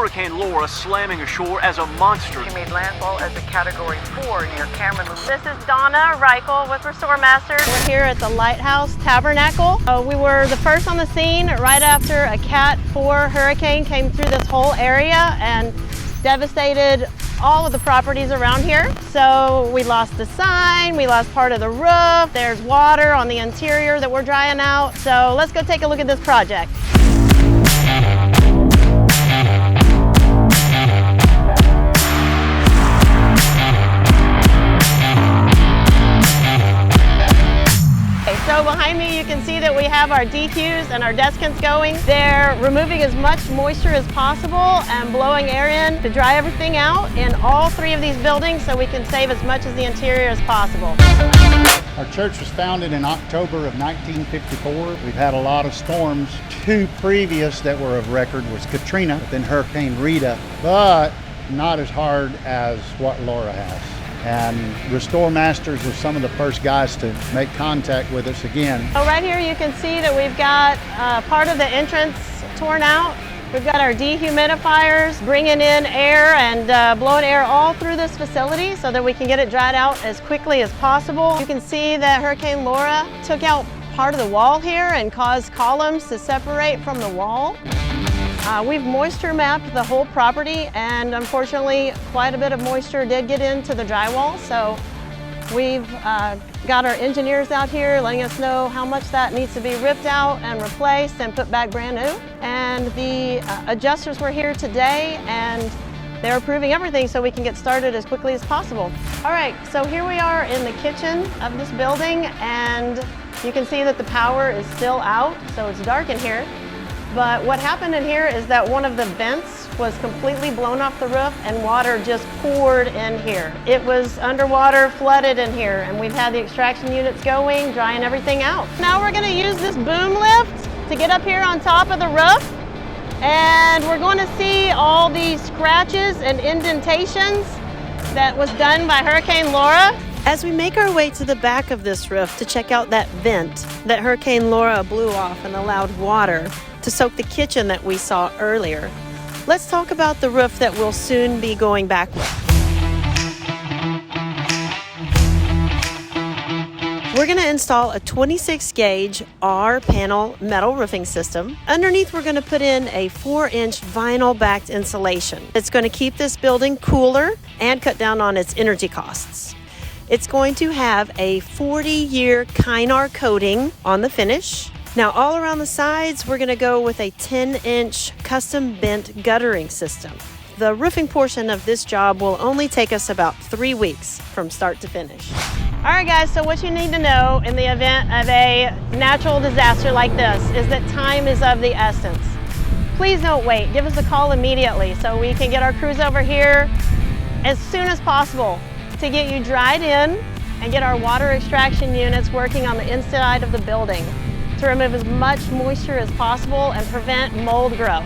Hurricane Laura slamming ashore as a monster. She made landfall as a Category 4 near Cameron. This is Donna Reichel with RestoreMasters. We're here at the Lighthouse Tabernacle. We were the first on the scene right after a Cat 4 hurricane came through this whole area and devastated all of the properties around here. So we lost the sign, we lost part of the roof, there's water on the interior that we're drying out. So let's go take a look at this project. So behind me you can see that we have our DQs and our deskins going. They're removing as much moisture as possible and blowing air in to dry everything out in all three of these buildings so we can save as much of the interior as possible. Our church was founded in October of 1954. We've had a lot of storms. Two previous that were of record was Katrina, then Hurricane Rita, but not as hard as what Laura has. And RestoreMasters was some of the first guys to make contact with us again. So right here you can see that we've got part of the entrance torn out. We've got our dehumidifiers bringing in air and blowing air all through this facility so that we can get it dried out as quickly as possible. You can see that Hurricane Laura took out part of the wall here and caused columns to separate from the wall. We've moisture mapped the whole property, and unfortunately quite a bit of moisture did get into the drywall, so we've got our engineers out here letting us know how much that needs to be ripped out and replaced and put back brand new. And the adjusters were here today and they're approving everything so we can get started as quickly as possible. All right, so here we are in the kitchen of this building, and you can see that the power is still out, so it's dark in here. But what happened in here is that one of the vents was completely blown off the roof and water just poured in here. It was underwater, flooded in here, and we've had the extraction units going, drying everything out. Now we're gonna use this boom lift to get up here on top of the roof, and we're going to see all these scratches and indentations that was done by Hurricane Laura. As we make our way to the back of this roof to check out that vent that Hurricane Laura blew off and allowed water to soak the kitchen that we saw earlier, let's talk about the roof that we'll soon be going back with. We're going to install a 26 gauge R panel metal roofing system. Underneath we're going to put in a 4-inch vinyl backed insulation. It's going to keep this building cooler and cut down on its energy costs. It's going to have a 40-year Kynar coating on the finish. Now all around the sides, we're gonna go with a 10-inch custom bent guttering system. The roofing portion of this job will only take us about 3 weeks from start to finish. All right guys, so what you need to know in the event of a natural disaster like this is that time is of the essence. Please don't wait, give us a call immediately so we can get our crews over here as soon as possible to get you dried in and get our water extraction units working on the inside of the building to remove as much moisture as possible and prevent mold growth.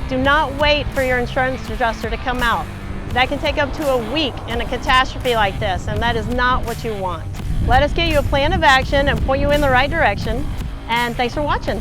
Do not wait for your insurance adjuster to come out. That can take up to a week in a catastrophe like this, and that is not what you want. Let us get you a plan of action and point you in the right direction, and thanks for watching.